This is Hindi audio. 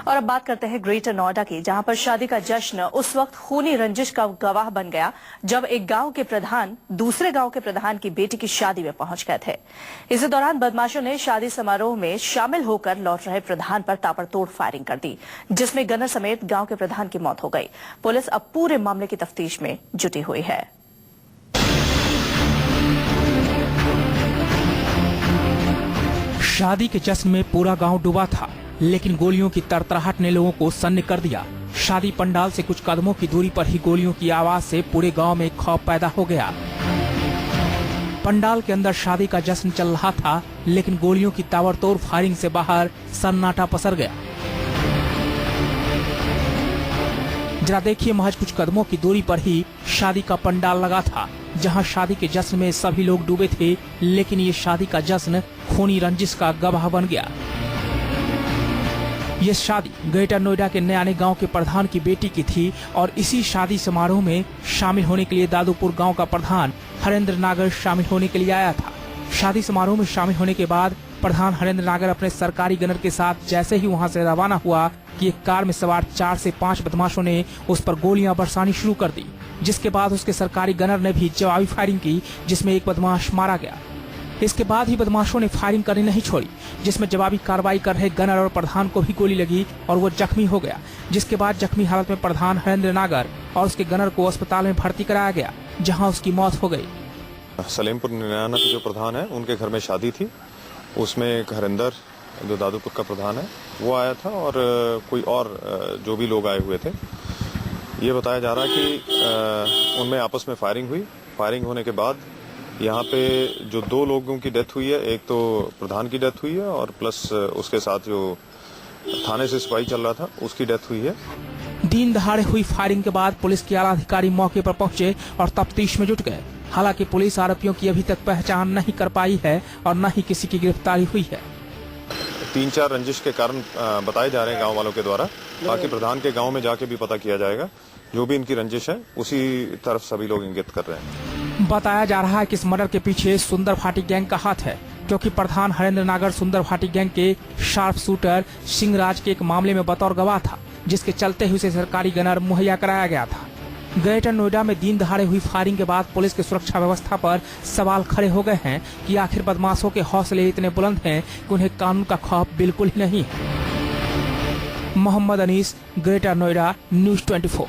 और अब बात करते हैं ग्रेटर नोएडा की, जहां पर शादी का जश्न उस वक्त खूनी रंजिश का गवाह बन गया जब एक गांव के प्रधान दूसरे गांव के प्रधान की बेटी की शादी में पहुंच गए थे। इसी दौरान बदमाशों ने शादी समारोह में शामिल होकर लौट रहे प्रधान पर ताबड़तोड़ फायरिंग कर दी, जिसमें गनर समेत गांव के प्रधान की मौत हो गई। पुलिस अब पूरे मामले की तफ्तीश में जुटी हुई है। शादी के जश्न में पूरा गांव डूबा था, लेकिन गोलियों की तरतराहट ने लोगों को सन्न कर दिया। शादी पंडाल से कुछ कदमों की दूरी पर ही गोलियों की आवाज से पूरे गांव में खौफ पैदा हो गया। पंडाल के अंदर शादी का जश्न चल रहा था, लेकिन गोलियों की ताबड़तोड़ फायरिंग से बाहर सन्नाटा पसर गया। जरा देखिए, महज कुछ कदमों की दूरी पर ही शादी का पंडाल लगा था, जहां शादी के जश्न में सभी लोग डूबे थे, लेकिन ये शादी का जश्न खूनी रंजिश का गवाह बन गया। ये शादी ग्रेटर नोएडा के नयाने गांव के प्रधान की बेटी की थी और इसी शादी समारोह में शामिल होने के लिए दादूपुर गांव का प्रधान हरेंद्र नागर शामिल होने के लिए आया था। शादी समारोह में शामिल होने के बाद प्रधान हरेंद्र नागर अपने सरकारी गनर के साथ जैसे ही वहां से रवाना हुआ कि एक कार में सवार 4 से 5 बदमाशों ने उस पर गोलियां बरसानी शुरू कर दी, जिसके बाद उसके सरकारी गनर ने भी जवाबी फायरिंग की, जिसमें एक बदमाश मारा गया। इसके बाद ही बदमाशों ने फायरिंग करनी नहीं छोड़ी, जिसमें जवाबी कार्रवाई कर रहे गनर और प्रधान को भी गोली लगी और वो जख्मी हो गया, जिसके बाद जख्मी हालत में प्रधान हरेंद्र नागर और उसके गनर को अस्पताल में भर्ती कराया गया, जहां उसकी मौत हो गई। सलेमपुर निराना के जो प्रधान है, उनके घर में शादी थी। उसमें एक हरिंदर जो दादूपुर का प्रधान है वो आया था और कोई और जो भी लोग आए हुए थे। ये बताया जा रहा है कि उनमें आपस में फायरिंग हुई। फायरिंग होने के बाद यहाँ पे जो 2 लोगों की डेथ हुई है, एक तो प्रधान की डेथ हुई है और प्लस उसके साथ जो थाने से सिपाही चल रहा था उसकी डेथ हुई है। दिन दहाड़े हुई फायरिंग के बाद पुलिस के आला अधिकारी मौके पर पहुंचे और तफ्तीश में जुट गए। हालांकि पुलिस आरोपियों की अभी तक पहचान नहीं कर पाई है और न ही किसी की गिरफ्तारी हुई है। 3-4 रंजिश के कारण बताए जा रहे हैं गांव वालों के द्वारा। बाकी प्रधान के गांव में जाके भी पता किया जाएगा। जो भी इनकी रंजिश है उसी तरफ सभी लोग इंगित कर रहे हैं। बताया जा रहा है कि इस मर्डर के पीछे सुंदर भाटी गैंग का हाथ है, क्योंकि प्रधान हरेंद्र नागर सुंदर भाटी गैंग के शार्प शूटर सिंहराज के एक मामले में बतौर गवाह था, जिसके चलते ही उसे सरकारी गनर मुहैया कराया गया था। ग्रेटर नोएडा में दिन दहाड़े हुई फायरिंग के बाद पुलिस की सुरक्षा व्यवस्था पर सवाल खड़े हो गए हैं कि आखिर बदमाशों के हौसले इतने बुलंद हैं कि उन्हें कानून का खौफ बिल्कुल ही नहीं है। Mohammad Anis, greater Noida, news 24।